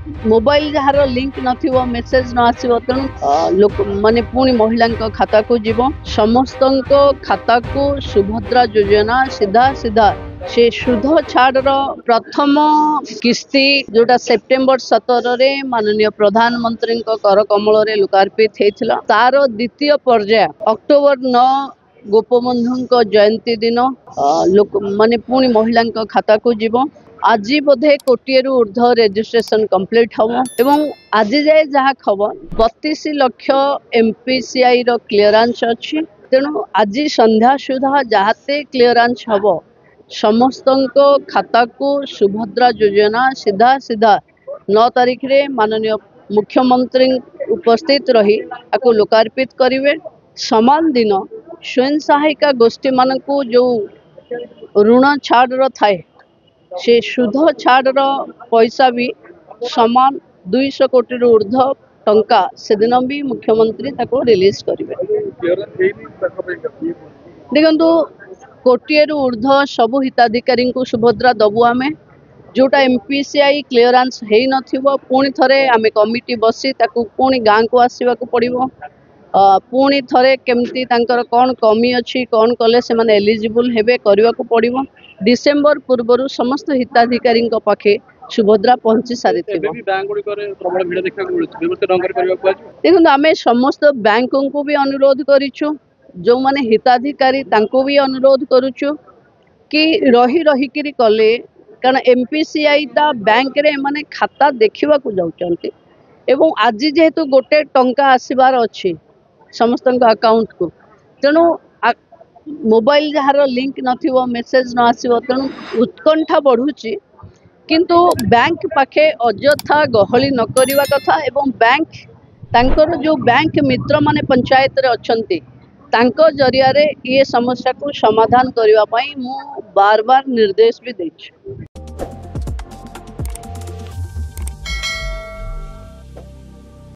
Mobile jar link नथिबो message न आसीबो तेणु लोक माने पुणी महिला खाता को जीव समस्त खाता को सुभद्रा योजना सीधा सीधा से सुध छाड़ प्रथम किस्ती जोटा सेप्टेम्बर 17 रे माननीय प्रधानमंत्री कर कमल रे लोकार्पित होता तार द्वितीय पर्याय अक्टोबर 9 गोपबंधु जयंती दिन लोक माने पुणी महिला खाता को जीव आज बोधे कोटिए ऊर्ध्व रेजिस्ट्रेशन कंप्लीट हम एवं आज जाए जहाँ खबर 32 लाख एमपीसीआई रो क्लीयरेंस अच्छी तेणु आज संध्या सुधा जहाते क्लीयरेंस हम समस्त खाता को सुभद्रा योजना सीधा सीधा 9 तारीख रे माननीय मुख्यमंत्री उपस्थित रही आपको लोकार्पित करेंगे। समान दिन स्वयं सहायिका गोष्ठी मान को जो ऋण छाड़ थाए से सुध छाड़ पैसा भी समान 200 कोटी ऊर्ध्व टंका से दिन भी मुख्यमंत्री रिलीज करेंगे। देखो कोटिए ऊर्ध्व सबु हिताधिकारी को सुभद्रा दबु आमे जोटा एमपीसीआई क्लीयरेंस है नथिबो पुणी थरे आमे कमिटी बसी ताकू पुणी गाँ को आसवा पड़ो पुणी थरे केमती तांकर कौन कमी अच्छी कौन कले से माने एलिजिबल हेबे करने को पड़ो डिसेम्बर पूर्व समस्त हिताधिकारी पाखे सुभद्रा पहुंची सारी देखो आम समस्त बैंक को भी अनुरोध करूँ जो माने हिताधिकारी तांको भी अनुरोध करुचु कि रही रहीकि कले कारण एमपीसीआई टा बैंक रे माने खाता देखा जाऊँच एवं आज जेहेतु गोटे टंका आसबार अच्छी समस्त अकाउंट को तेणु मोबाइल जार लिंक नथिबो मेसेज न आसीबो तेणु उत्कंठा बढ़ुची किंतु बैंक पाखे अଯଥା गहली न करिवा कथा एवं बैंक तांकर जो बैंक मित्र माने पंचायत रे अछंती तांको जरिया रे ये समस्या को समाधान करने मु बार बार निर्देश भी देछि।